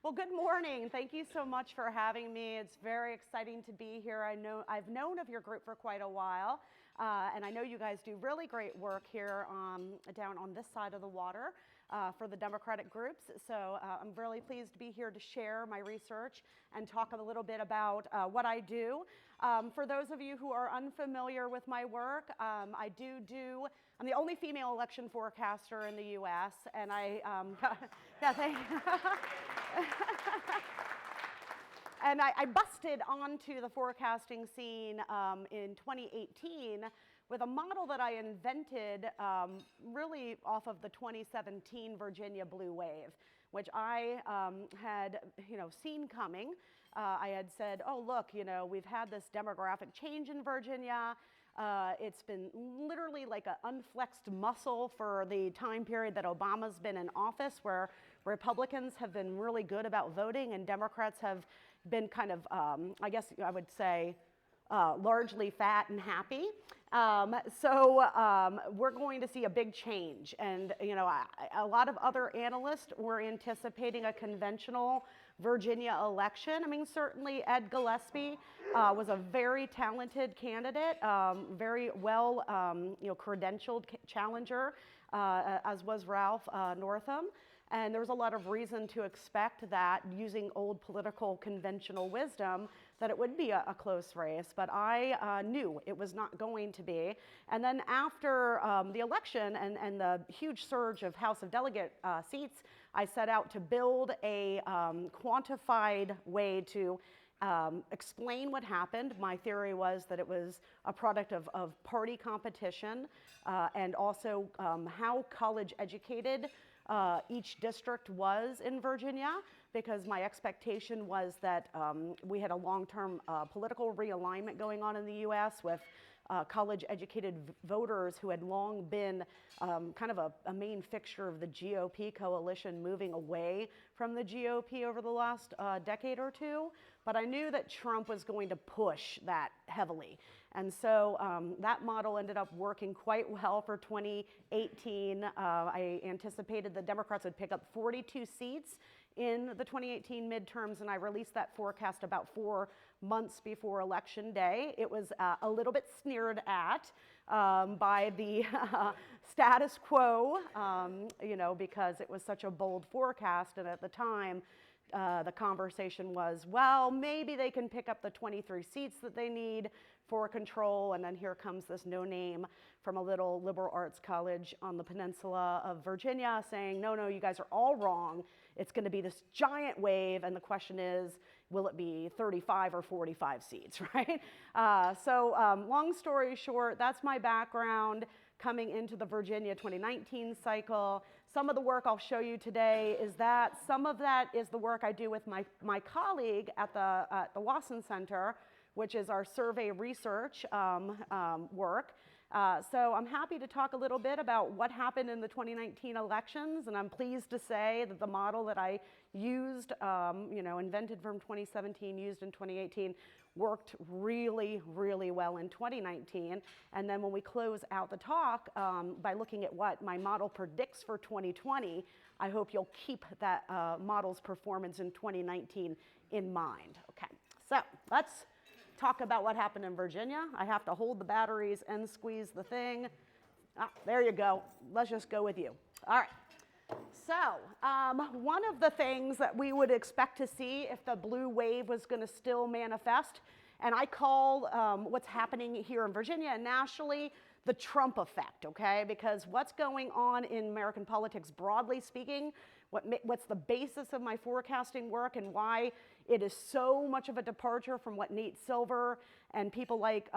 Well, good morning. Thank you so much for having me. It's very exciting to be here. I've known of your group for quite a while, and I know you guys do really great work here down on this side of the water for the Democratic groups. So I'm really pleased to be here to share my research and talk a little bit about what I do. For those of you who are unfamiliar with my work, I'm the only female election forecaster in the U.S., and and I busted onto the forecasting scene in 2018 with a model that I invented really off of the 2017 Virginia blue wave, which I had seen coming. I had said, oh, look, we've had this demographic change in Virginia. It's been literally like an unflexed muscle for the time period that Obama's been in office, where Republicans have been really good about voting and Democrats have been kind of, I guess I would say, largely fat and happy. So we're going to see a big change. And, a lot of other analysts were anticipating a conventional Virginia election. I mean, certainly Ed Gillespie was a very talented candidate, very well, credentialed challenger, as was Ralph Northam. And there was a lot of reason to expect that, using old political conventional wisdom, that it would be a close race. But I knew it was not going to be. And then after the election and the huge surge of House of Delegate seats, I set out to build a quantified way to explain what happened. My theory was that it was a product of party competition and also how college educated each district was in Virginia, because my expectation was that we had a long-term political realignment going on in the U.S. with college-educated voters who had long been kind of a main fixture of the GOP coalition, moving away from the GOP over the last decade or two. But I knew that Trump was going to push that heavily. And so that model ended up working quite well for 2018. I anticipated the Democrats would pick up 42 seats in the 2018 midterms, and I released that forecast about 4 months before Election Day. It was a little bit sneered at by the status quo, because it was such a bold forecast, and at the time, the conversation was, well, maybe they can pick up the 23 seats that they need for control. And then here comes this no name from a little liberal arts college on the peninsula of Virginia saying, no, you guys are all wrong. It's going to be this giant wave. And the question is, will it be 35 or 45 seats, right? So long story short, that's my background coming into the Virginia 2019 cycle. Some of the work I'll show you today is that some of that is the work I do with my colleague at the Wasson Center, which is our survey research work. So I'm happy to talk a little bit about what happened in the 2019 elections, and I'm pleased to say that the model that I used, invented from 2017, used in 2018, worked really, really well in 2019. And then when we close out the talk by looking at what my model predicts for 2020, I hope you'll keep that model's performance in 2019 in mind. Okay, so let's talk about what happened in Virginia. I have to hold the batteries and squeeze the thing. There you go. Let's just go with you. All right. So one of the things that we would expect to see if the blue wave was going to still manifest, and I call what's happening here in Virginia and nationally the Trump effect, okay? Because what's going on in American politics, broadly speaking, what's the basis of my forecasting work and why it is so much of a departure from what Nate Silver and people like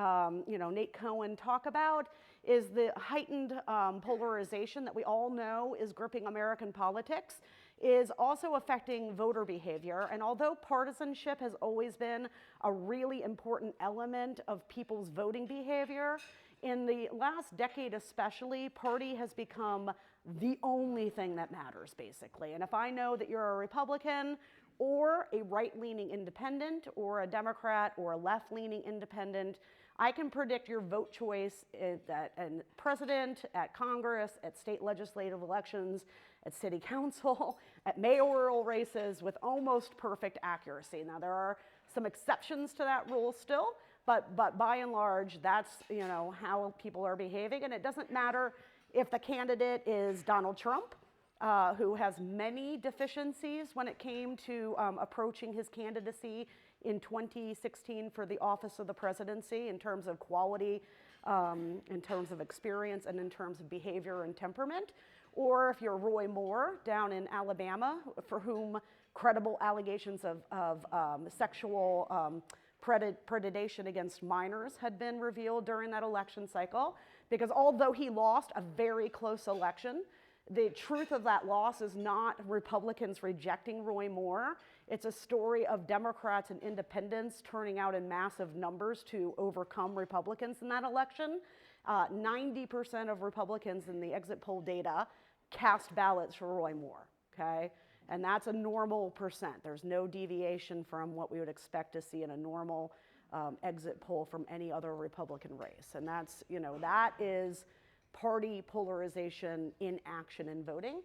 Nate Cohen talk about, is the heightened polarization that we all know is gripping American politics, is also affecting voter behavior. And although partisanship has always been a really important element of people's voting behavior, in the last decade especially, party has become the only thing that matters, basically. And if I know that you're a Republican or a right-leaning independent or a Democrat or a left-leaning independent, I can predict your vote choice at president, at Congress, at state legislative elections, at city council, at mayoral races with almost perfect accuracy. Now there are some exceptions to that rule still, but by and large, that's how people are behaving, and it doesn't matter if the candidate is Donald Trump, who has many deficiencies when it came to approaching his candidacy in 2016 for the office of the presidency in terms of quality, in terms of experience, and in terms of behavior and temperament. Or if you're Roy Moore down in Alabama, for whom credible allegations of sexual predation against minors had been revealed during that election cycle. Because although he lost a very close election, the truth of that loss is not Republicans rejecting Roy Moore. It's a story of Democrats and independents turning out in massive numbers to overcome Republicans in that election. 90% of Republicans in the exit poll data cast ballots for Roy Moore, okay? And that's a normal percent. There's no deviation from what we would expect to see in a normal exit poll from any other Republican race. And that's, that is party polarization in action in voting.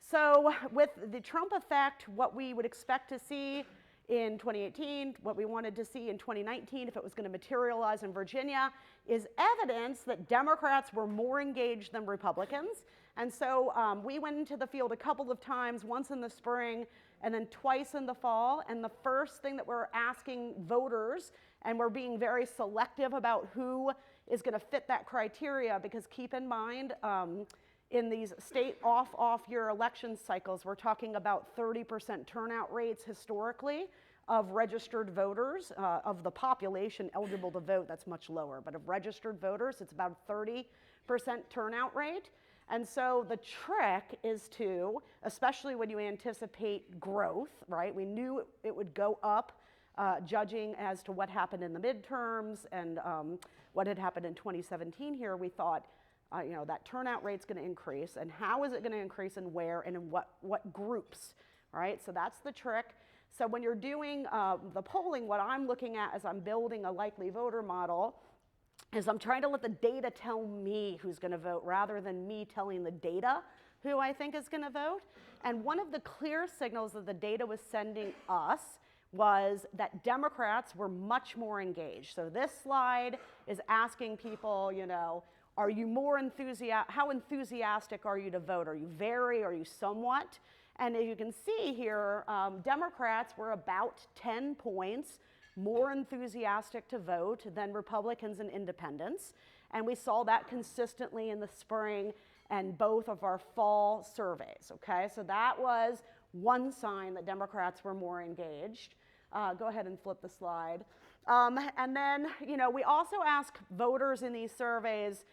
So with the Trump effect, what we would expect to see in 2018, what we wanted to see in 2019, if it was going to materialize in Virginia, is evidence that Democrats were more engaged than Republicans. And so we went into the field a couple of times, once in the spring and then twice in the fall. And the first thing that we're asking voters, and we're being very selective about who is going to fit that criteria, because keep in mind, in these state off-year election cycles, we're talking about 30% turnout rates historically of registered voters. Of the population eligible to vote, that's much lower, but of registered voters, it's about 30% turnout rate. And so the trick is to, especially when you anticipate growth, right? We knew it would go up, judging as to what happened in the midterms and what had happened in 2017 here. We thought, that turnout rate's going to increase, and how is it going to increase, and where, and in what groups, right? So that's the trick. So when you're doing the polling, what I'm looking at as I'm building a likely voter model is I'm trying to let the data tell me who's going to vote rather than me telling the data who I think is going to vote. And one of the clear signals that the data was sending us was that Democrats were much more engaged. So this slide is asking people, are you more enthusiastic? How enthusiastic are you to vote? Are you very? Are you somewhat? And as you can see here, Democrats were about 10 points more enthusiastic to vote than Republicans and independents. And we saw that consistently in the spring and both of our fall surveys, okay? So that was one sign that Democrats were more engaged. Go ahead and flip the slide. And then, we also ask voters in these surveys,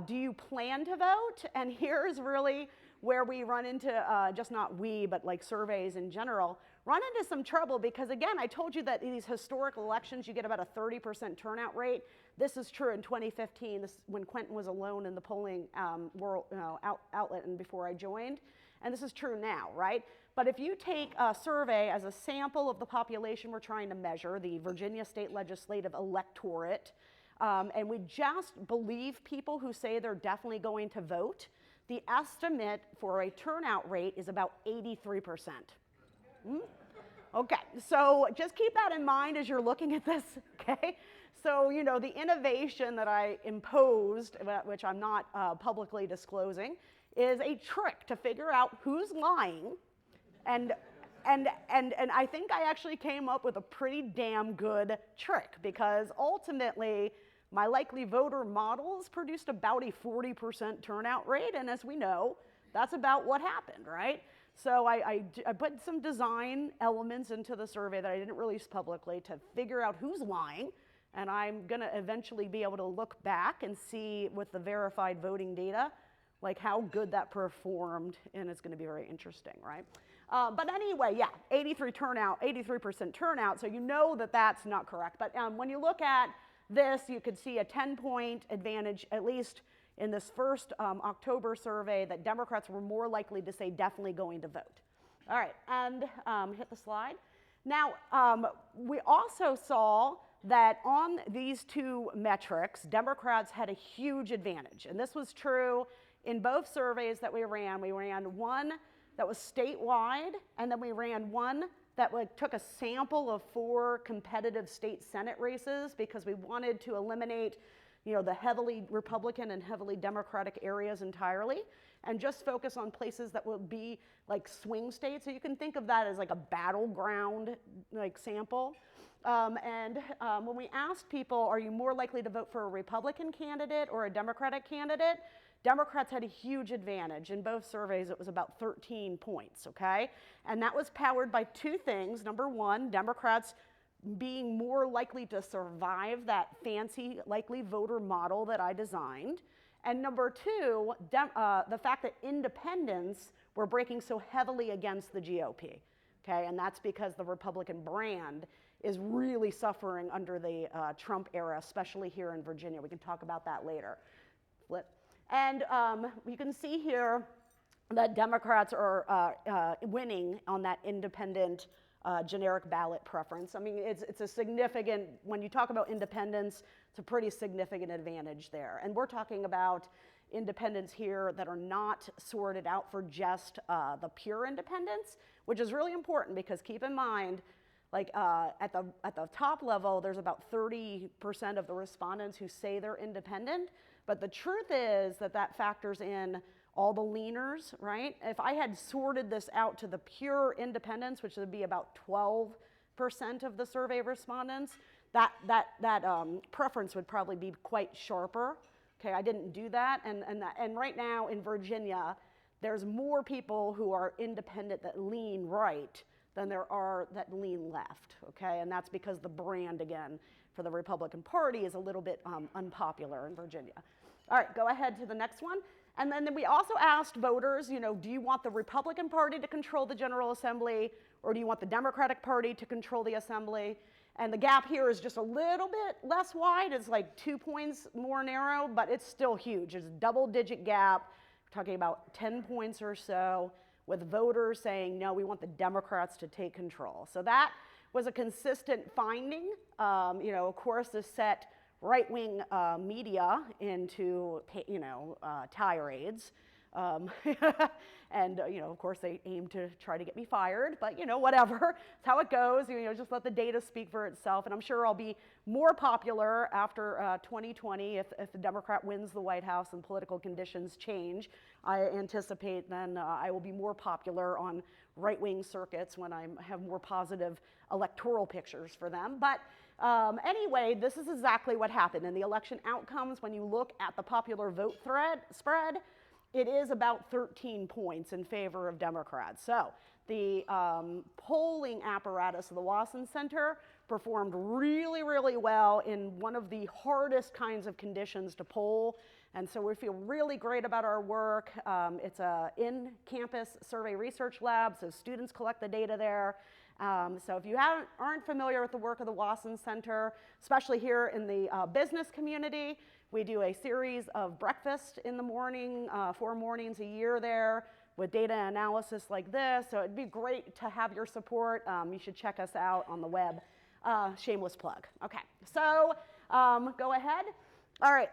do you plan to vote? And here's really where we run into, just not we, but like surveys in general, run into some trouble because, again, I told you that in these historical elections, you get about a 30% turnout rate. This is true in 2015, when Quentin was alone in the polling outlet and before I joined. And this is true now, right? But if you take a survey as a sample of the population we're trying to measure, the Virginia State Legislative Electorate, and we just believe people who say they're definitely going to vote, the estimate for a turnout rate is about 83%. Okay, so just keep that in mind as you're looking at this, okay? So, the innovation that I imposed, which I'm not publicly disclosing, is a trick to figure out who's lying. And I think I actually came up with a pretty damn good trick, because ultimately my likely voter models produced about a 40% turnout rate, and as we know, that's about what happened, right? So I put some design elements into the survey that I didn't release publicly to figure out who's lying, and I'm going to eventually be able to look back and see with the verified voting data, like how good that performed, and it's going to be very interesting, right? But anyway, yeah, 83% turnout, so you know that that's not correct. But when you look at this, you could see a 10-point advantage, at least in this first October survey, that Democrats were more likely to say definitely going to vote. All right, and hit the slide. Now, we also saw that on these two metrics, Democrats had a huge advantage. And this was true In both surveys that we ran one that was statewide, and then we ran one that took a sample of 4 competitive state Senate races because we wanted to eliminate the heavily Republican and heavily Democratic areas entirely and just focus on places that would be like swing states. So you can think of that as like a battleground sample. When we asked people, are you more likely to vote for a Republican candidate or a Democratic candidate? Democrats had a huge advantage. In both surveys, it was about 13 points, okay? And that was powered by 2 things. Number one, Democrats being more likely to survive that fancy likely voter model that I designed. And number 2, the fact that independents were breaking so heavily against the GOP, okay? And that's because the Republican brand is really suffering under the Trump era, especially here in Virginia. We can talk about that later. Flip. And you can see here that Democrats are winning on that independent generic ballot preference. I mean, it's a significant, when you talk about independents, it's a pretty significant advantage there. And we're talking about independents here that are not sorted out for just the pure independents, which is really important because keep in mind, like at the top level, there's about 30% of the respondents who say they're independent, but the truth is that factors in all the leaners, right? If I had sorted this out to the pure independents, which would be about 12% of the survey respondents, that preference would probably be quite sharper. Okay, I didn't do that, and right now in Virginia, there's more people who are independent that lean right than there are that lean left, okay? And that's because the brand, again, for the Republican Party is a little bit unpopular in Virginia. All right, go ahead to the next one. And then we also asked voters, do you want the Republican Party to control the General Assembly, or do you want the Democratic Party to control the Assembly? And the gap here is just a little bit less wide. It's like 2 points more narrow, but it's still huge. It's a double-digit gap. We're talking about 10 points or so, with voters saying, no, we want the Democrats to take control. So that was a consistent finding. Of course, this set right-wing media into, tirades. And, of course, they aim to try to get me fired, but, whatever. It's how it goes. Just let the data speak for itself. And I'm sure I'll be more popular after 2020 if the Democrat wins the White House and political conditions change. I anticipate then I will be more popular on right-wing circuits when I have more positive electoral pictures for them. But anyway, this is exactly what happened. In the election outcomes, when you look at the popular vote spread, it is about 13 points in favor of Democrats. So the polling apparatus of the Wasson Center performed really, really well in one of the hardest kinds of conditions to poll. And so we feel really great about our work. It's an in-campus survey research lab, so students collect the data there. So if you aren't familiar with the work of the Wasson Center, especially here in the business community, we do a series of breakfast in the morning, 4 mornings a year there with data analysis like this. So it'd be great to have your support. You should check us out on the web. Shameless plug. Okay, so go ahead. All right.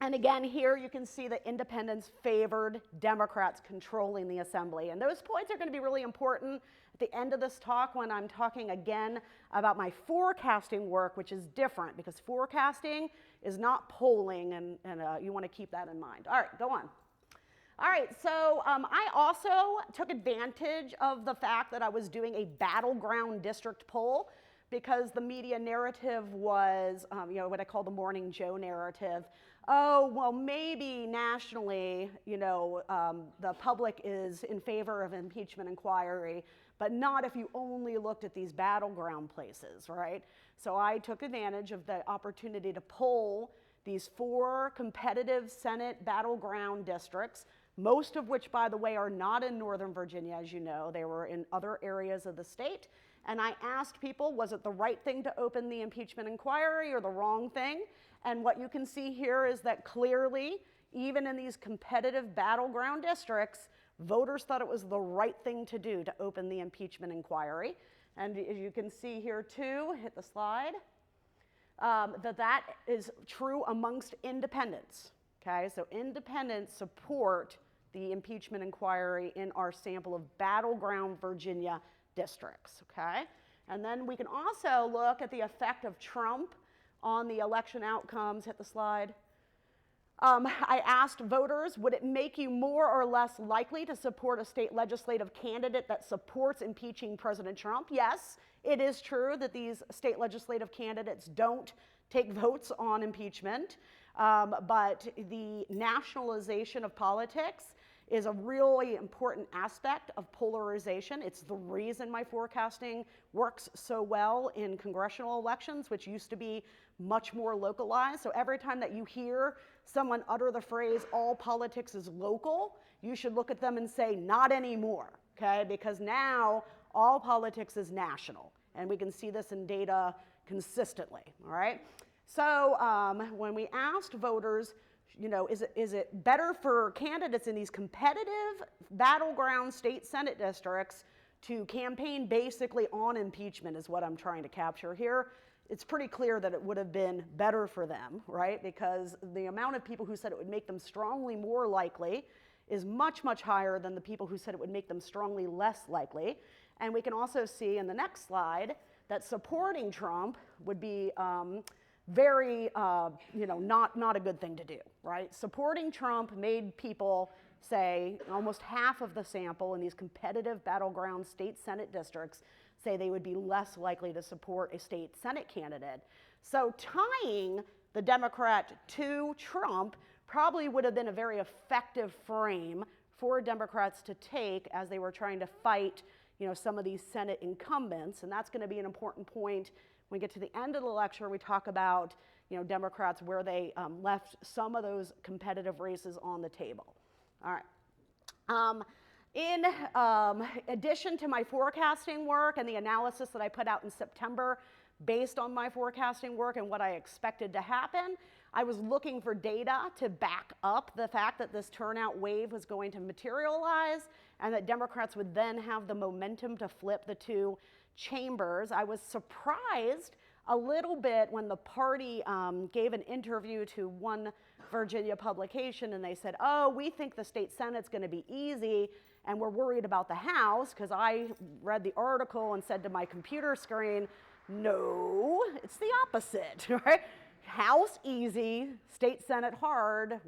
And again, here you can see that independents favored Democrats controlling the assembly. And those points are going to be really important at the end of this talk when I'm talking again about my forecasting work, which is different because forecasting is not polling, and you want to keep that in mind. All right, go on. All right, so I also took advantage of the fact that I was doing a battleground district poll because the media narrative was, what I call the Morning Joe narrative. Oh, well, maybe nationally, the public is in favor of impeachment inquiry, but not if you only looked at these battleground places, right? So I took advantage of the opportunity to poll these 4 competitive Senate battleground districts, most of which, by the way, are not in Northern Virginia, as you know. They were in other areas of the state. And I asked people, was it the right thing to open the impeachment inquiry or the wrong thing? And what you can see here is that clearly, even in these competitive battleground districts, voters thought it was the right thing to do to open the impeachment inquiry. And as you can see here too, hit the slide, that is true amongst independents. Okay, so independents support the impeachment inquiry in our sample of battleground Virginia districts, okay? And then we can also look at the effect of Trump on the election outcomes. Hit the slide. I asked voters, would it make you more or less likely to support a state legislative candidate that supports impeaching President Trump? Yes, it is true that these state legislative candidates don't take votes on impeachment, but the nationalization of politics is a really important aspect of polarization. It's the reason my forecasting works so well in congressional elections, which used to be much more localized. So every time that you hear someone utter the phrase, all politics is local, you should look at them and say, not anymore, okay? Because now all politics is national, and we can see this in data consistently, all right? So when we asked voters, you know, is it better for candidates in these competitive battleground state Senate districts to campaign basically on impeachment is what I'm trying to capture here. It's pretty clear that it would have been better for them, right? Because the amount of people who said it would make them strongly more likely is much, much higher than the people who said it would make them strongly less likely. And we can also see in the next slide that supporting Trump would be very, you know, not a good thing to do, right? Supporting Trump made people say, almost half of the sample in these competitive battleground state Senate districts say they would be less likely to support a state Senate candidate. So tying the Democrat to Trump probably would have been a very effective frame for Democrats to take as they were trying to fight, you know, some of these Senate incumbents, and that's going to be an important point. When we get to the end of the lecture, we talk about, you know, Democrats where they left some of those competitive races on the table. All right. In addition to my forecasting work and the analysis that I put out in September based on my forecasting work and what I expected to happen, I was looking for data to back up the fact that this turnout wave was going to materialize and that Democrats would then have the momentum to flip the two chambers. I was surprised a little bit when the party gave an interview to one Virginia publication and they said, oh, we think the state Senate's going to be easy and we're worried about the House, because I read the article and said to my computer screen, no, it's the opposite, right? House easy, state Senate hard.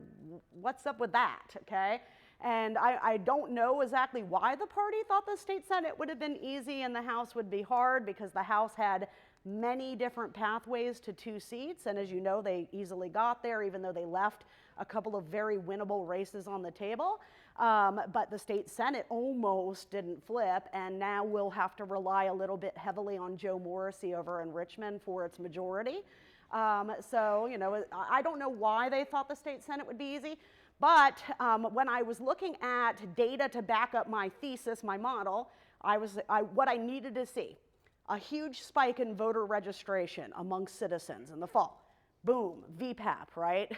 What's up with that, okay? And I don't know exactly why the party thought the state Senate would have been easy and the House would be hard, because the House had many different pathways to 2 seats. And as you know, they easily got there, even though they left a couple of very winnable races on the table. But the state Senate almost didn't flip, and now we'll have to rely a little bit heavily on Joe Morrissey over in Richmond for its majority. So, you know, I don't know why they thought the state Senate would be easy. But when I was looking at data to back up my thesis, my model, what I needed to see, a huge spike in voter registration among citizens in the fall. Boom, VPAP, right?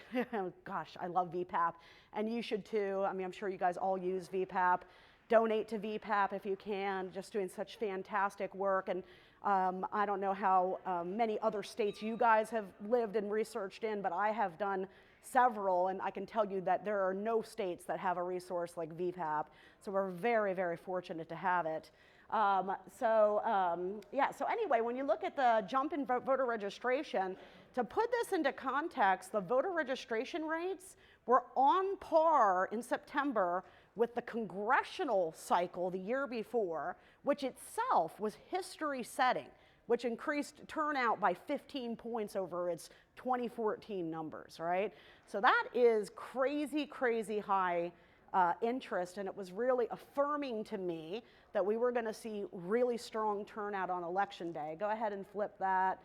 Gosh, I love VPAP, and you should too. I mean, I'm sure you guys all use VPAP. Donate to VPAP if you can, just doing such fantastic work. And I don't know how many other states you guys have lived and researched in, but I have done several, and I can tell you that there are no states that have a resource like VPAP, so we're very, very fortunate to have it. So anyway, when you look at the jump in voter registration, to put this into context, the voter registration rates were on par in September with the congressional cycle the year before, which itself was history-setting, which increased turnout by 15 points over its 2014 numbers, right? So that is crazy, crazy high interest, and it was really affirming to me that we were going to see really strong turnout on Election Day. Go ahead and flip that.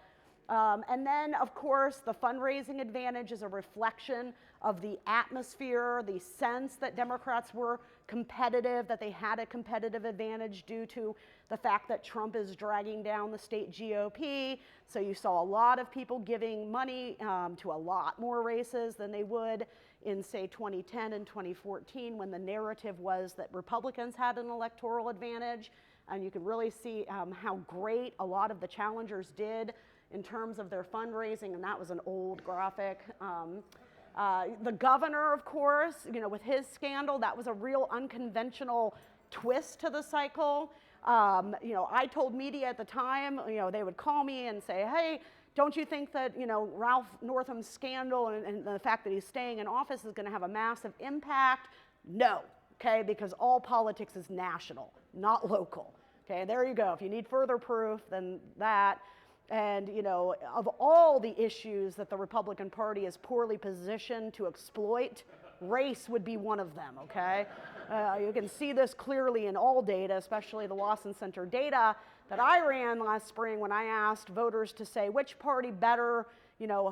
And then, of course, the fundraising advantage is a reflection of the atmosphere, the sense that Democrats were competitive, that they had a competitive advantage due to the fact that Trump is dragging down the state GOP. So you saw a lot of people giving money to a lot more races than they would in, say, 2010 and 2014, when the narrative was that Republicans had an electoral advantage. And you can really see how great a lot of the challengers did in terms of their fundraising, and that was an old graphic. The governor, of course, with his scandal, that was a real unconventional twist to the cycle. I told media at the time, they would call me and say, hey, don't you think that, Ralph Northam's scandal and the fact that he's staying in office is going to have a massive impact? No, okay, because all politics is national, not local. Okay, there you go. If you need further proof than that. And, of all the issues that the Republican Party is poorly positioned to exploit, race would be one of them, okay? You can see this clearly in all data, especially the Lawson Center data that I ran last spring when I asked voters to say which party better,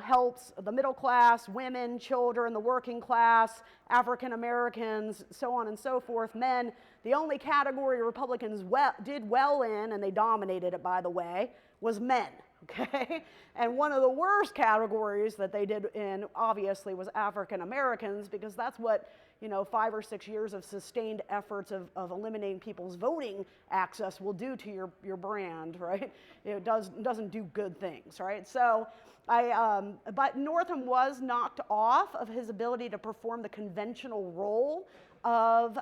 helps the middle class, women, children, the working class, African Americans, so on and so forth, men. The only category Republicans did well in, and they dominated it, by the way, was men. Okay, and one of the worst categories that they did in, obviously, was African Americans, because that's what 5 or 6 years of sustained efforts of eliminating people's voting access will do to your brand, right? It doesn't do good things, right? So but Northam was knocked off of his ability to perform the conventional role of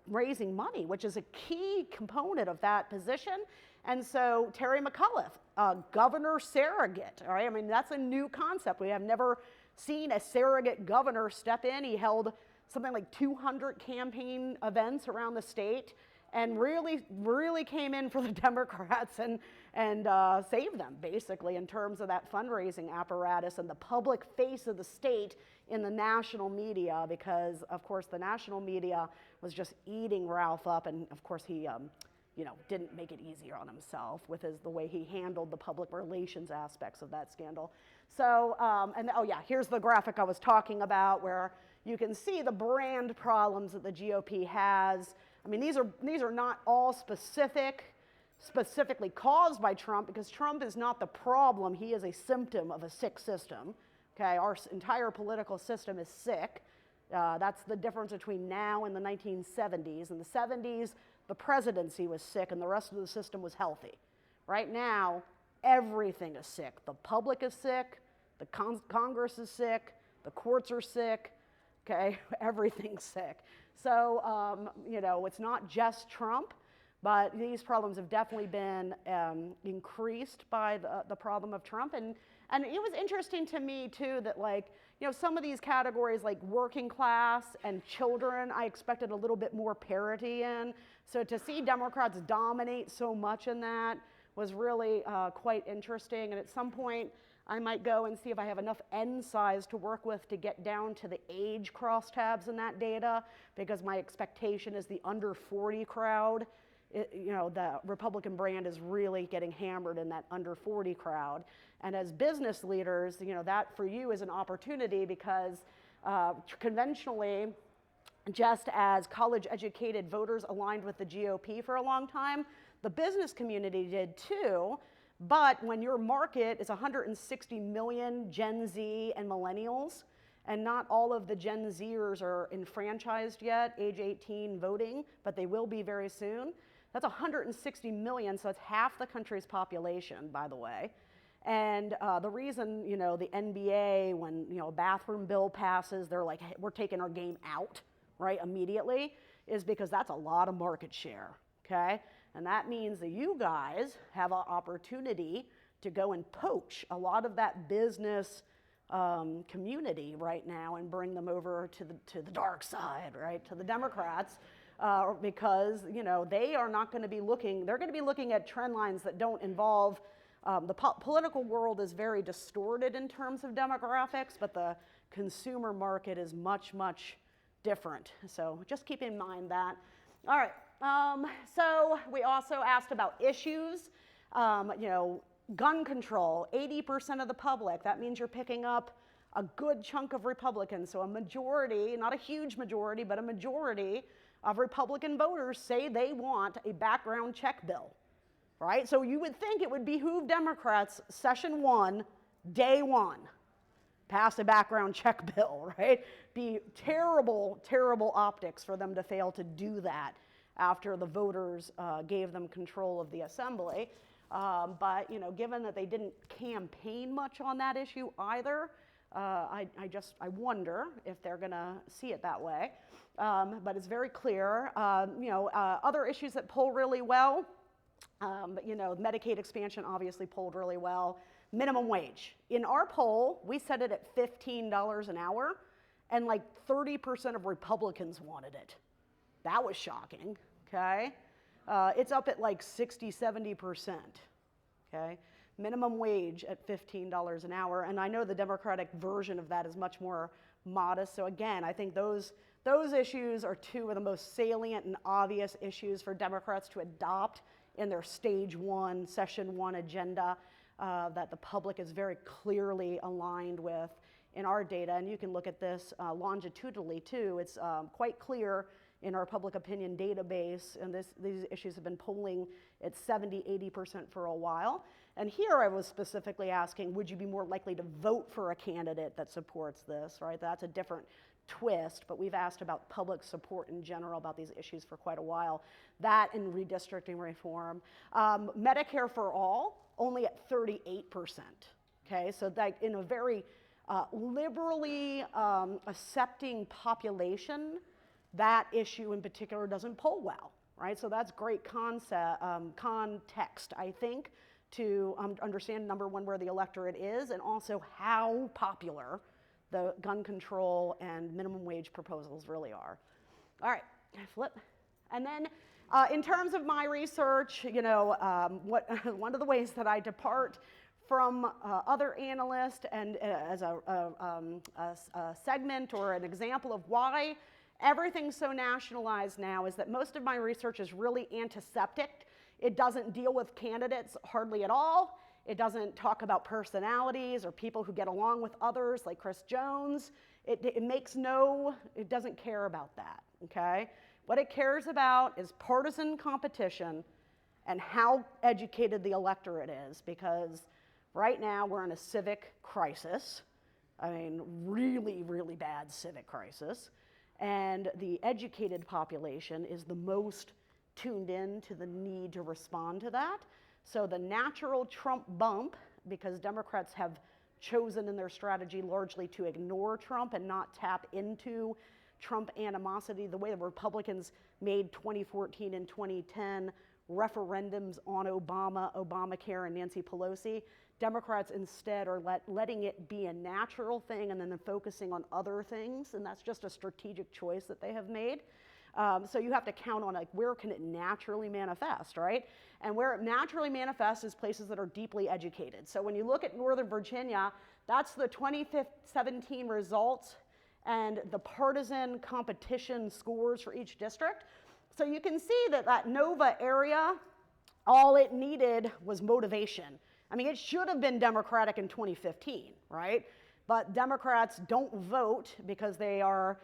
raising money, which is a key component of that position. And so Terry McAuliffe, governor surrogate, all right? I mean, that's a new concept. We have never seen a surrogate governor step in. He held something like 200 campaign events around the state and really came in for the Democrats and saved them, basically, in terms of that fundraising apparatus and the public face of the state in the national media, because, of course, the national media was just eating Ralph up, and, of course, he didn't make it easier on himself with the way he handled the public relations aspects of that scandal. So, here's the graphic I was talking about, where you can see the brand problems that the GOP has. I mean, these are not all specifically caused by Trump, because Trump is not the problem. He is a symptom of a sick system. Okay, our entire political system is sick. That's the difference between now and the 1970s. In the 70s, the presidency was sick and the rest of the system was healthy. Right now, everything is sick. The public is sick, the Congress is sick, the courts are sick, okay? Everything's sick. So, it's not just Trump, but these problems have definitely been increased by the problem of Trump. And it was interesting to me, too, that, some of these categories, like working class and children, I expected a little bit more parity in. So to see Democrats dominate so much in that was really quite interesting. And at some point, I might go and see if I have enough N size to work with to get down to the age crosstabs in that data, because my expectation is the under 40 crowd. The Republican brand is really getting hammered in that under 40 crowd. And as business leaders, that for you is an opportunity, because conventionally, just as college-educated voters aligned with the GOP for a long time, the business community did too. But when your market is 160 million Gen Z and millennials, and not all of the Gen Zers are enfranchised yet, age 18 voting, but they will be very soon. That's 160 million, so that's half the country's population, by the way. And the reason, the NBA, when, a bathroom bill passes, they're like, hey, we're taking our game out, right, immediately, is because that's a lot of market share, okay? And that means that you guys have an opportunity to go and poach a lot of that business community right now and bring them over to the dark side, right, to the Democrats. Because, they are not going to be looking, they're going to be looking at trend lines that don't involve, the political world is very distorted in terms of demographics, but the consumer market is much, much different. So just keep in mind that. All right, so we also asked about issues. Gun control, 80% of the public. That means you're picking up a good chunk of Republicans. So a majority, not a huge majority, but a majority of Republican voters say they want a background check bill, right? So you would think it would behoove Democrats, session 1, day 1, pass a background check bill, right? Be terrible, terrible optics for them to fail to do that after the voters gave them control of the assembly. But given that they didn't campaign much on that issue either, I wonder if they're going to see it that way. But it's very clear. Other issues that poll really well, Medicaid expansion obviously polled really well. Minimum wage. In our poll, we set it at $15 an hour, and like 30% of Republicans wanted it. That was shocking, okay? It's up at like 60, 70%, okay? Minimum wage at $15 an hour, and I know the Democratic version of that is much more modest. So again, I think those issues are two of the most salient and obvious issues for Democrats to adopt in their stage one, session one agenda that the public is very clearly aligned with in our data. And you can look at this longitudinally too. It's quite clear in our public opinion database, and these issues have been polling at 70, 80% for a while. And here I was specifically asking, would you be more likely to vote for a candidate that supports this, right? That's a different twist, but we've asked about public support in general about these issues for quite a while. That and redistricting reform. Medicare for all, only at 38%, okay? So that in a very liberally accepting population, that issue in particular doesn't poll well, right? So that's great context, I think, to understand, number one, where the electorate is, and also how popular the gun control and minimum wage proposals really are. All right, flip. And then in terms of my research, one of the ways that I depart from other analysts and as a segment or an example of why everything's so nationalized now is that most of my research is really antiseptic. It doesn't deal with candidates hardly at all. It doesn't talk about personalities or people who get along with others like Chris Jones. It doesn't care about that, okay? What it cares about is partisan competition and how educated the electorate is, because right now we're in a civic crisis. I mean, really, really bad civic crisis. And the educated population is the most tuned in to the need to respond to that. So the natural Trump bump, because Democrats have chosen in their strategy largely to ignore Trump and not tap into Trump animosity, the way the Republicans made 2014 and 2010 referendums on Obama, Obamacare, and Nancy Pelosi, Democrats instead are letting it be a natural thing and then focusing on other things, and that's just a strategic choice that they have made. So you have to count on, like, where can it naturally manifest, right? And where it naturally manifests is places that are deeply educated. So when you look at Northern Virginia, that's the 2017 results and the partisan competition scores for each district. So you can see that Nova area, all it needed was motivation. I mean, it should have been Democratic in 2015, right? But Democrats don't vote because they are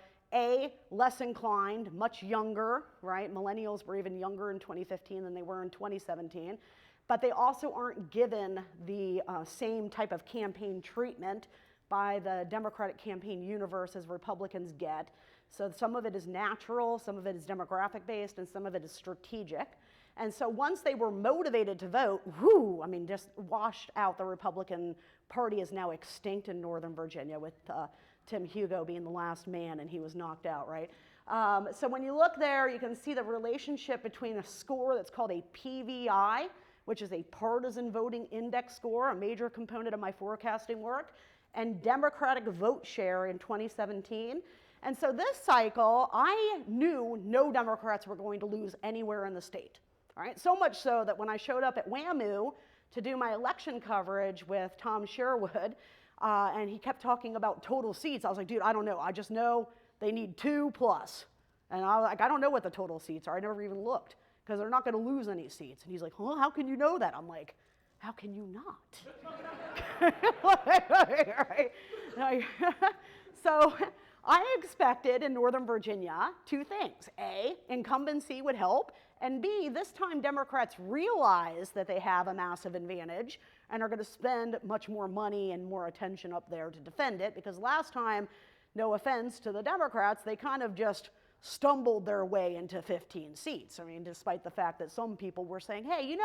less inclined, much younger, right? Millennials were even younger in 2015 than they were in 2017. But they also aren't given the same type of campaign treatment by the Democratic campaign universe as Republicans get. So some of it is natural, some of it is demographic based, and some of it is strategic. And so once they were motivated to vote, just washed out. The Republican Party is now extinct in Northern Virginia, with Tim Hugo being the last man, and he was knocked out, right? So when you look there, you can see the relationship between a score that's called a PVI, which is a partisan voting index score, a major component of my forecasting work, and Democratic vote share in 2017. And so this cycle, I knew no Democrats were going to lose anywhere in the state, all right? So much so that when I showed up at WAMU to do my election coverage with Tom Sherwood, and he kept talking about total seats, I was like, dude, I don't know. I just know they need 2+. And I was like, I don't know what the total seats are. I never even looked, because they're not going to lose any seats. And he's like, huh, how can you know that? I'm like, how can you not? Right? So I expected in Northern Virginia 2 things. A, incumbency would help, and B, this time Democrats realize that they have a massive advantage and are going to spend much more money and more attention up there to defend it, because last time, no offense to the Democrats, they kind of just stumbled their way into 15 seats. I mean, despite the fact that some people were saying, hey, you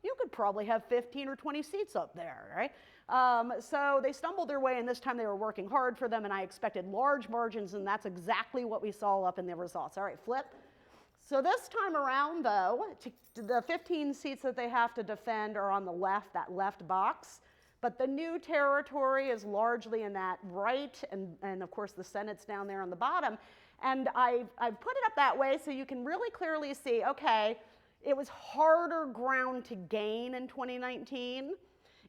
you could probably have 15 or 20 seats up there, right? So they stumbled their way, and this time they were working hard for them, and I expected large margins, and that's exactly what we saw up in the results. All right, flip. So this time around, though, the 15 seats that they have to defend are on the left, that left box. But the new territory is largely in that right, and of course the Senate's down there on the bottom. And I've put it up that way so you can really clearly see, okay, it was harder ground to gain in 2019.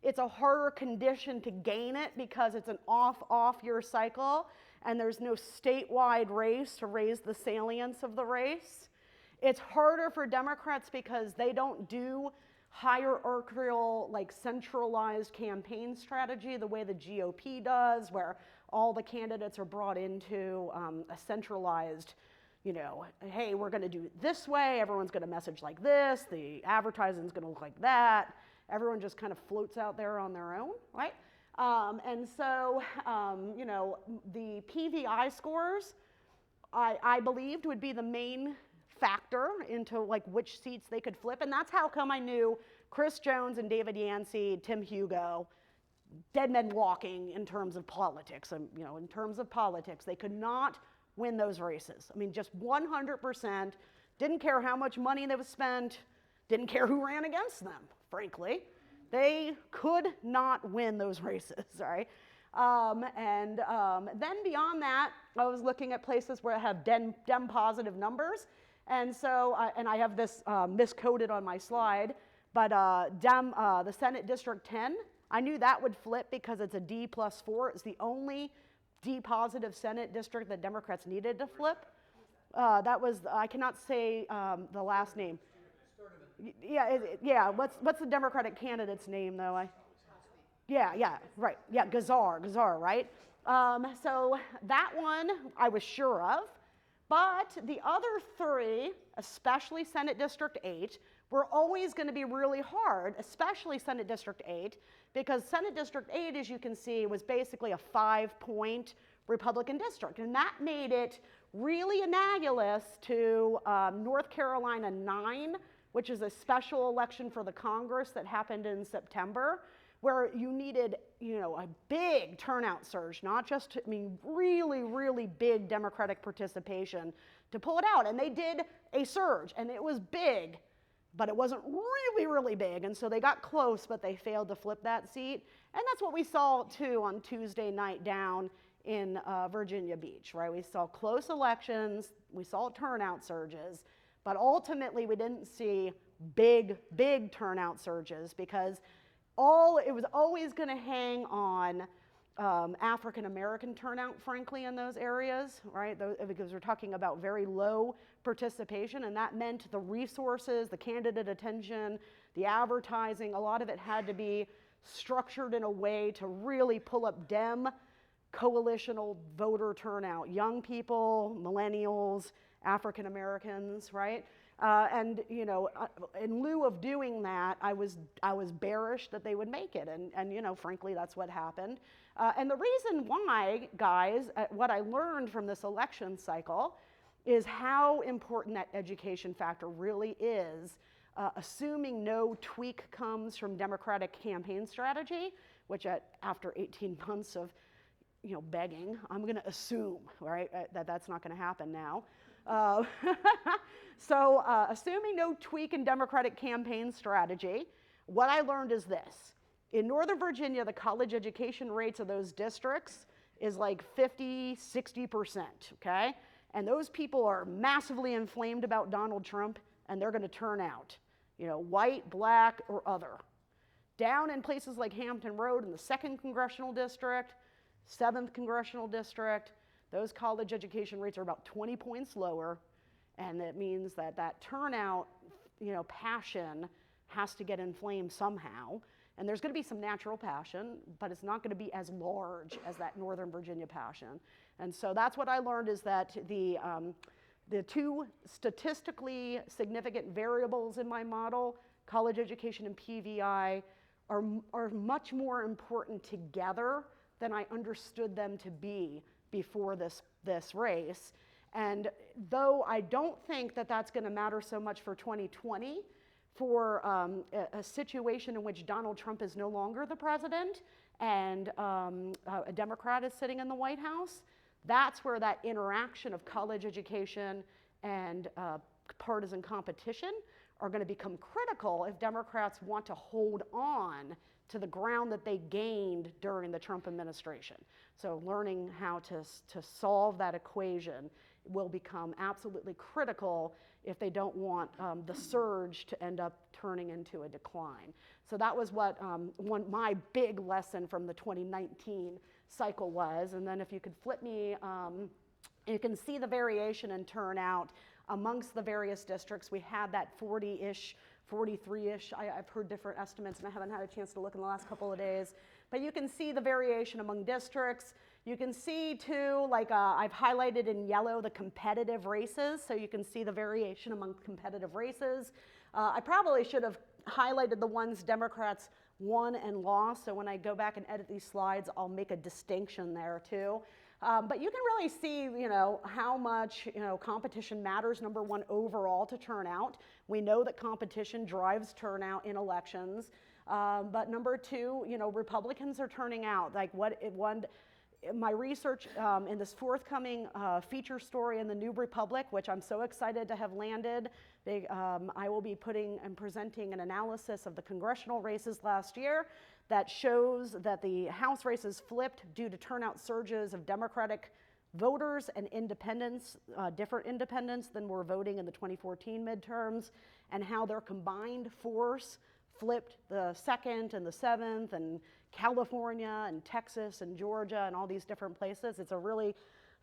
It's a harder condition to gain it because it's an off year cycle, and there's no statewide race to raise the salience of the race. It's harder for Democrats because they don't do hierarchical, like centralized campaign strategy the way the GOP does, where all the candidates are brought into a centralized, you know, hey, we're going to do it this way, everyone's going to message like this, the advertising's going to look like that. Everyone just kind of floats out there on their own, right? And so, you know, the PVI scores, I believed would be the main factor into like which seats they could flip, and that's how come I knew Chris Jones and David Yancey, Tim Hugo, dead men walking in terms of politics. And you know, in terms of politics, they could not win those races. I mean, just 100%. Didn't care how much money they was spent. Didn't care who ran against them. Frankly, they could not win those races. Right. Then beyond that, I was looking at places where I have Dem positive numbers. And so, and I have this miscoded on my slide, but the Senate District 10, I knew that would flip because it's a D+4. It's the only D positive Senate district that Democrats needed to flip. That was, I cannot say the last name. Yeah. What's the Democratic candidate's name though? Yeah, right. Yeah, Gazar, right? So that one I was sure of. But the other three, especially Senate District 8, were always going to be really hard, especially Senate District 8, because Senate District 8, as you can see, was basically a 5-point Republican district. And that made it really analogous to North Carolina 9, which is a special election for the Congress that happened in September, where you needed, you know, a big turnout surge, not just, I mean, really, really big Democratic participation to pull it out. And they did a surge, and it was big, but it wasn't really, really big. And so they got close, but they failed to flip that seat. And that's what we saw, too, on Tuesday night down in Virginia Beach, right? We saw close elections, we saw turnout surges, but ultimately we didn't see big turnout surges because it was always going to hang on African American turnout, frankly, in those areas, right? Because we're talking about very low participation, and that meant the resources, the candidate attention, the advertising, a lot of it had to be structured in a way to really pull up Dem coalitional voter turnout, young people, millennials, African Americans, right? And you know, in lieu of doing that, I was bearish that they would make it, and you know, frankly, that's what happened. And the reason why, guys, what I learned from this election cycle is how important that education factor really is, assuming no tweak comes from Democratic campaign strategy, which after 18 months of, you know, begging, I'm going to assume, right, that that's not going to happen now. So assuming no tweak in Democratic campaign strategy, what I learned is this. In Northern Virginia, the college education rates of those districts is like 50–60%, okay? And those people are massively inflamed about Donald Trump, and they're going to turn out, you know, white, black, or other. Down in places like Hampton Road in the 2nd Congressional District, 7th Congressional District, those college education rates are about 20 points lower, and that means that that turnout, you know, passion has to get inflamed somehow. And there's going to be some natural passion, but it's not going to be as large as that Northern Virginia passion. And so that's what I learned, is that the two statistically significant variables in my model, college education and PVI, are much more important together than I understood them to be before this race. And though I don't think that that's going to matter so much for 2020, for a situation in which Donald Trump is no longer the president and a Democrat is sitting in the White House, that's where that interaction of college education and partisan competition are going to become critical if Democrats want to hold on to the ground that they gained during the Trump administration. So learning how to solve that equation will become absolutely critical if they don't want the surge to end up turning into a decline. So that was what my big lesson from the 2019 cycle was. And then if you could flip me, you can see the variation in turnout amongst the various districts. We had that 40-ish, 43-ish, I've heard different estimates and I haven't had a chance to look in the last couple of days, but you can see the variation among districts. You can see too, like I've highlighted in yellow the competitive races, so you can see the variation among competitive races. I probably should have highlighted the ones Democrats won and lost, so when I go back and edit these slides, I'll make a distinction there too. But you can really see, how much, competition matters, number one, overall to turnout. We know that competition drives turnout in elections. But number two, Republicans are turning out. Like my research in this forthcoming feature story in the New Republic, which I'm so excited to have landed. I will be putting and presenting an analysis of the congressional races last year that shows that the House races flipped due to turnout surges of Democratic voters and independents, different independents than were voting in the 2014 midterms, and how their combined force flipped the 2nd and the 7th, and California and Texas and Georgia and all these different places. It's a really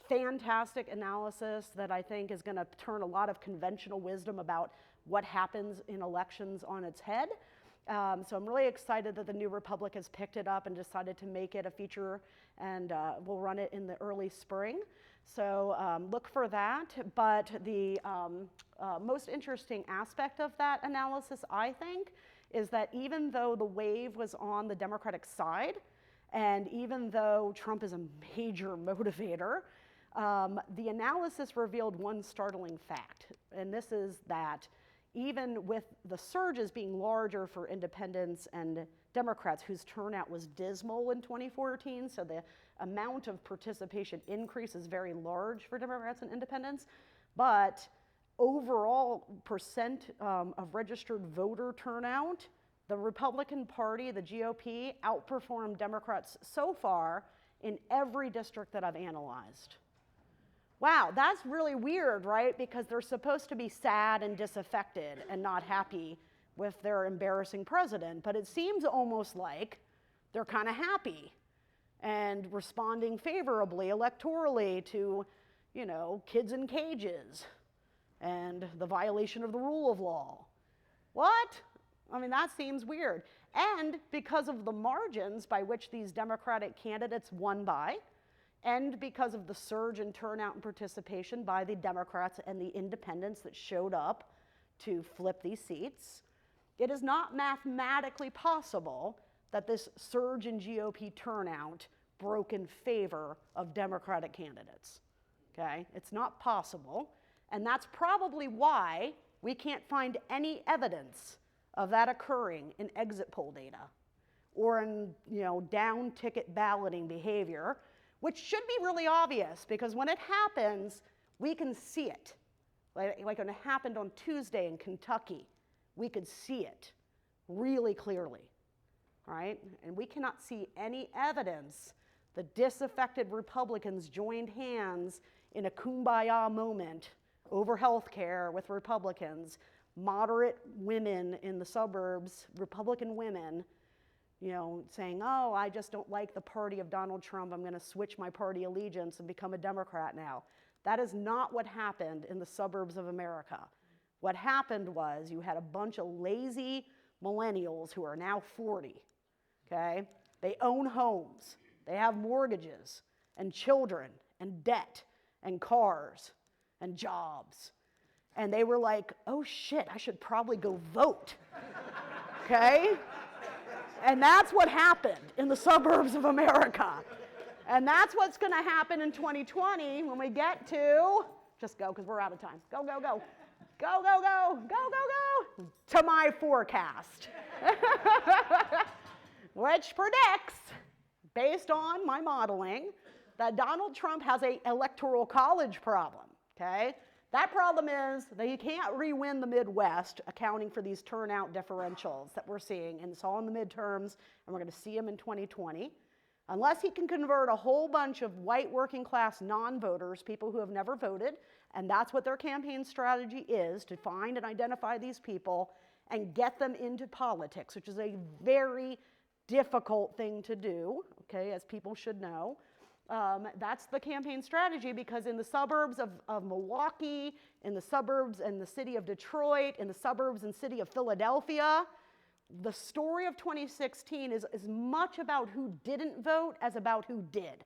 fantastic analysis that I think is going to turn a lot of conventional wisdom about what happens in elections on its head. So I'm really excited that the New Republic has picked it up and decided to make it a feature, and we'll run it in the early spring. So look for that. But the most interesting aspect of that analysis, I think, is that even though the wave was on the Democratic side, and even though Trump is a major motivator, the analysis revealed one startling fact, and this is that even with the surges being larger for independents and Democrats, whose turnout was dismal in 2014, so the amount of participation increase is very large for Democrats and independents, but overall percent of registered voter turnout, the Republican Party, the GOP, outperformed Democrats so far in every district that I've analyzed. Wow, that's really weird, right? Because they're supposed to be sad and disaffected and not happy with their embarrassing president, but it seems almost like they're kind of happy and responding favorably electorally to, kids in cages and the violation of the rule of law. What? I mean, that seems weird. And because of the margins by which these Democratic candidates won by, and because of the surge in turnout and participation by the Democrats and the independents that showed up to flip these seats, it is not mathematically possible that this surge in GOP turnout broke in favor of Democratic candidates. Okay? It's not possible, and that's probably why we can't find any evidence of that occurring in exit poll data or in, down ticket balloting behavior, which should be really obvious because when it happens, we can see it. Like when it happened on Tuesday in Kentucky, we could see it really clearly, right? And we cannot see any evidence that disaffected Republicans joined hands in a kumbaya moment over health care with Republicans, moderate women in the suburbs, Republican women, saying, oh, I just don't like the party of Donald Trump. I'm going to switch my party allegiance and become a Democrat now. That is not what happened in the suburbs of America. What happened was you had a bunch of lazy millennials who are now 40, okay? They own homes. They have mortgages and children and debt and cars and jobs. And they were like, oh shit, I should probably go vote, okay? And that's what happened in the suburbs of America. And that's what's gonna happen in 2020 when we get to, just go because we're out of time. Go, go, go. Go, go, go, go, go, go, to my forecast, which predicts, based on my modeling, that Donald Trump has an electoral college problem, okay? That problem is that he can't re-win the Midwest, accounting for these turnout differentials that we're seeing, and it's all in the midterms, and we're going to see them in 2020, unless he can convert a whole bunch of white working class non-voters, people who have never voted, and that's what their campaign strategy is, to find and identify these people and get them into politics, which is a very difficult thing to do, okay, as people should know. That's the campaign strategy, because in the suburbs of Milwaukee, in the suburbs and the city of Detroit, in the suburbs and city of Philadelphia, the story of 2016 is as much about who didn't vote as about who did.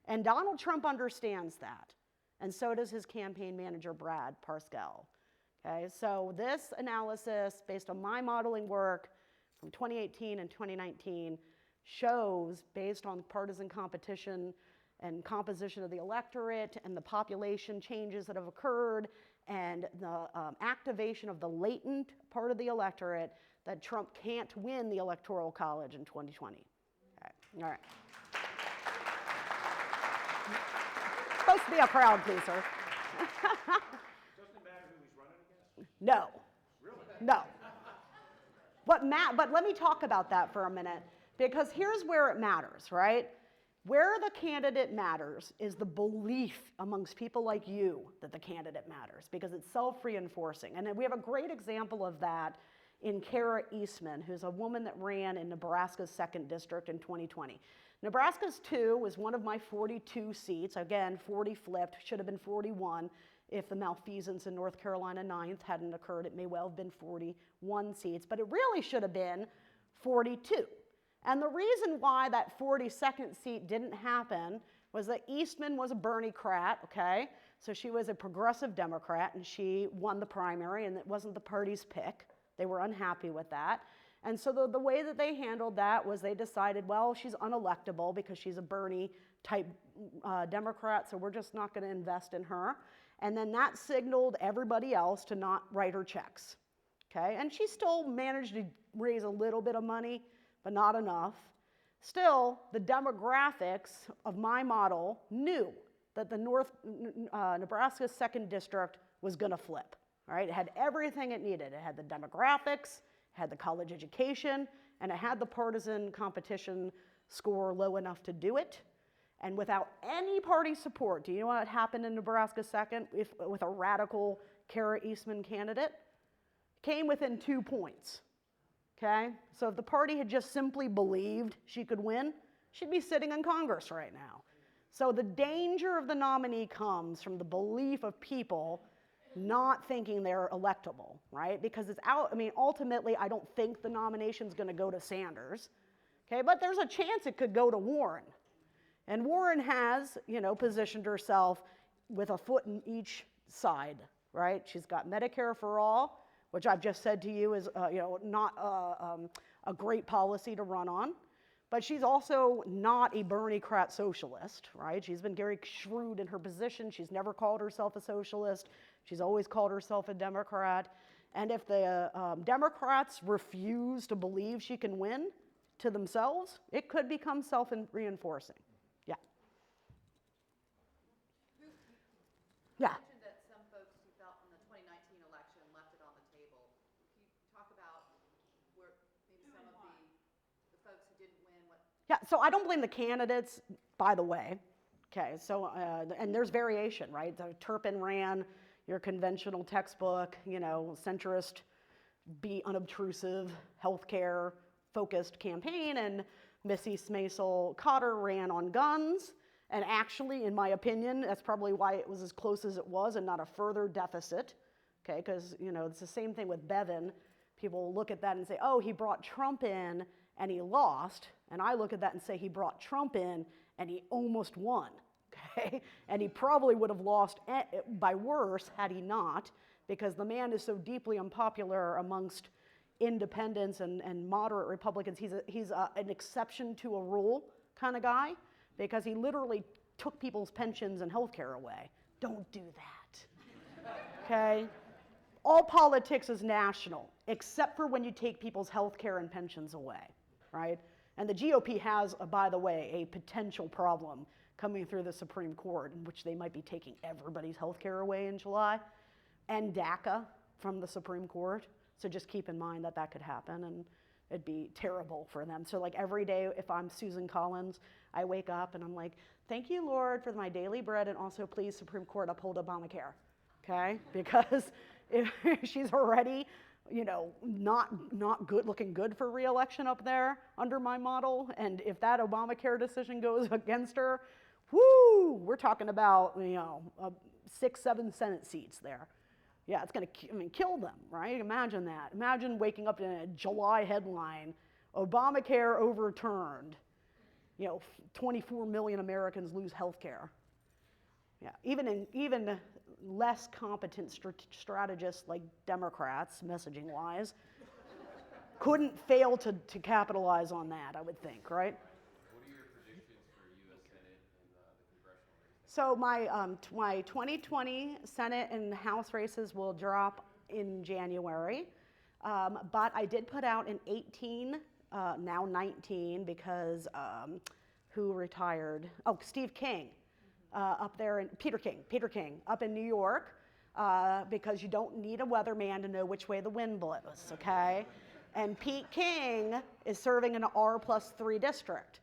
And Donald Trump understands that. And so does his campaign manager, Brad Parscale. Okay, so this analysis, based on my modeling work from 2018 and 2019, shows, based on partisan competition and composition of the electorate and the population changes that have occurred and the activation of the latent part of the electorate, that Trump can't win the Electoral College in 2020. Okay. All right. Supposed to be a crowd pleaser. Doesn't it matter who he's running against? No. Really? No. But let me talk about that for a minute, because here's where it matters, right? Where the candidate matters is the belief amongst people like you that the candidate matters, because it's self-reinforcing. And we have a great example of that in Kara Eastman, who's a woman that ran in Nebraska's 2nd District in 2020. Nebraska's 2 was one of my 42 seats. Again, 40 flipped, should have been 41 if the malfeasance in North Carolina 9th hadn't occurred. It may well have been 41 seats, but it really should have been 42. And the reason why that 42nd seat didn't happen was that Eastman was a Bernie-crat, okay? So she was a progressive Democrat, and she won the primary, and it wasn't the party's pick. They were unhappy with that. And so the way that they handled that was they decided, well, she's unelectable because she's a Bernie-type Democrat, so we're just not going to invest in her. And then that signaled everybody else to not write her checks, okay? And she still managed to raise a little bit of money, but not enough. Still, the demographics of my model knew that the Nebraska's 2nd District was going to flip. All right, it had everything it needed. It had the demographics, it had the college education, and it had the partisan competition score low enough to do it. And without any party support, do you know what happened in Nebraska 2nd with a radical Kara Eastman candidate? Came within 2 points, okay? So if the party had just simply believed she could win, she'd be sitting in Congress right now. So the danger of the nominee comes from the belief of people not thinking they're electable, right? Because it's out, I mean, ultimately, I don't think the nomination's going to go to Sanders, okay? But there's a chance it could go to Warren. And Warren has, you know, positioned herself with a foot in each side, right? She's got Medicare for all, which I've just said to you is, you know, not a great policy to run on. But she's also not a Bernie-crat socialist, right? She's been very shrewd in her position. She's never called herself a socialist. She's always called herself a Democrat. And if the Democrats refuse to believe she can win to themselves, it could become self-reinforcing. Yeah. You Yeah. mentioned that some folks who felt in the 2019 election left it on the table. Can you talk about where maybe some of the folks who didn't win, what? Yeah, so I don't blame the candidates, by the way. Okay, so, and there's variation, right? The Turpin ran your conventional textbook, you know, centrist, be unobtrusive, healthcare focused campaign, and Missy Smaisel Cotter ran on guns. And actually, in my opinion, that's probably why it was as close as it was and not a further deficit, okay? Because, you know, it's the same thing with Bevin. People look at that and say, oh, he brought Trump in and he lost. And I look at that and say he brought Trump in and he almost won, okay? And he probably would have lost by worse had he not, because the man is so deeply unpopular amongst independents and moderate Republicans. He's an exception to a rule kind of guy, because he literally took people's pensions and health care away. Don't do that, okay? all politics is national, except for when you take people's health care and pensions away, right? And the GOP has, by the way, a potential problem coming through the Supreme Court in which they might be taking everybody's health care away in July, and DACA from the Supreme Court. So just keep in mind that that could happen, and it'd be terrible for them. So like every day, if I'm Susan Collins, I wake up and I'm like, thank you, Lord, for my daily bread, and also please, Supreme Court, uphold Obamacare, okay? Because if she's already, you know, not good, looking good for re-election up there under my model, and if that Obamacare decision goes against her, whoo, we're talking about, you know, 6, 7 Senate seats there. Yeah, it's going to kill them, right? Imagine that. Imagine waking up in a July headline, Obamacare overturned. You know, 24 million Americans lose health care. Yeah, even less competent strategists like Democrats, messaging-wise, couldn't fail to capitalize on that, I would think, right? What are your predictions for U.S. Senate and the congressional race? So my 2020 Senate and House races will drop in January, but I did put out an 18, now 19, because who retired? Oh, Steve King, up there, Peter King, up in New York, because you don't need a weatherman to know which way the wind blows, okay? And Pete King is serving an R+3 district.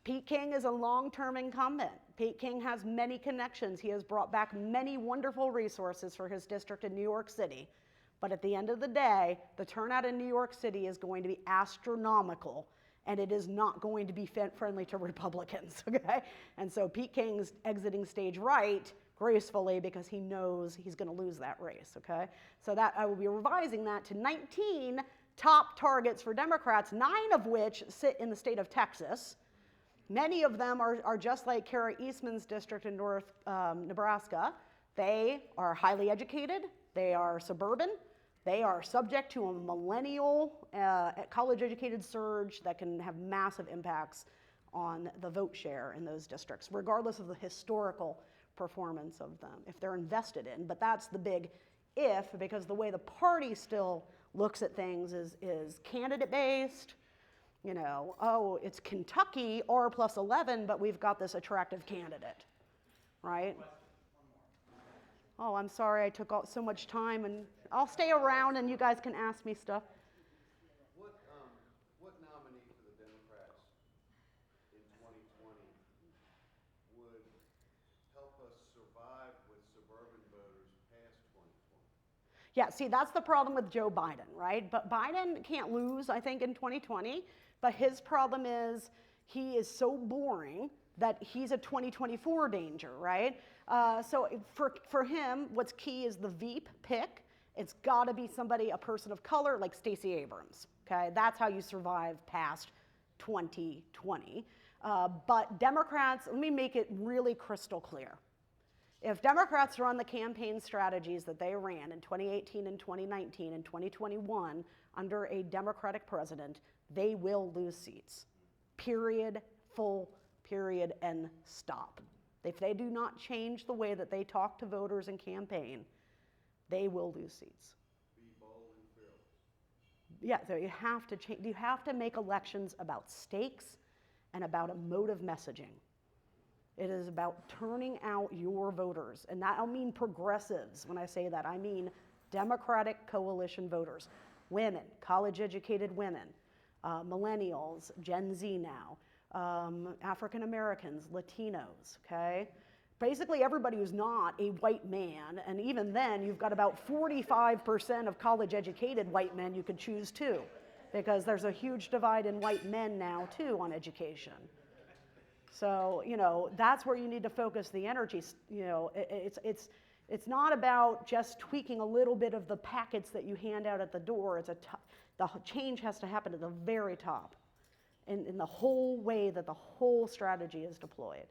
Pete King is a long-term incumbent. Pete King has many connections. He has brought back many wonderful resources for his district in New York City. But at the end of the day, the turnout in New York City is going to be astronomical, and it is not going to be friendly to Republicans, okay? And so Pete King's exiting stage right gracefully because he knows he's going to lose that race, okay? So that I will be revising that to 19 top targets for Democrats, 9 of which sit in the state of Texas. Many of them are just like Kara Eastman's district in North Nebraska. They are highly educated, they are suburban, they are subject to a millennial college-educated surge that can have massive impacts on the vote share in those districts, regardless of the historical performance of them, if they're invested in. But that's the big if, because the way the party still looks at things is candidate-based. You know, oh, it's Kentucky, R+11, but we've got this attractive candidate, right? Oh, I'm sorry I took so much time, and I'll stay around and you guys can ask me stuff. What nominee for the Democrats in 2020 would help us survive with suburban voters past 2020? Yeah, see, that's the problem with Joe Biden, right? But Biden can't lose, I think, in 2020. But his problem is he is so boring that he's a 2024 danger, right? So for him, what's key is the Veep pick. It's got to be somebody, a person of color, like Stacey Abrams, okay? That's how you survive past 2020. But Democrats, let me make it really crystal clear. If Democrats run the campaign strategies that they ran in 2018 and 2019 and 2021 under a Democratic president, they will lose seats. Period, full period, and stop. If they do not change the way that they talk to voters and campaign, they will lose seats. Be bold and fearless. Yeah, so you have to change. You have to make elections about stakes and about emotive messaging. It is about turning out your voters, and I don't mean progressives when I say that. I mean Democratic coalition voters, women, college-educated women, millennials, Gen Z now, African Americans, Latinos, okay? Basically everybody who's not a white man, and even then you've got about 45% of college-educated white men you could choose too, because there's a huge divide in white men now too on education. So, you know, that's where you need to focus the energy. You know, it's not about just tweaking a little bit of the packets that you hand out at the door. The change has to happen at the very top in the whole way that the whole strategy is deployed.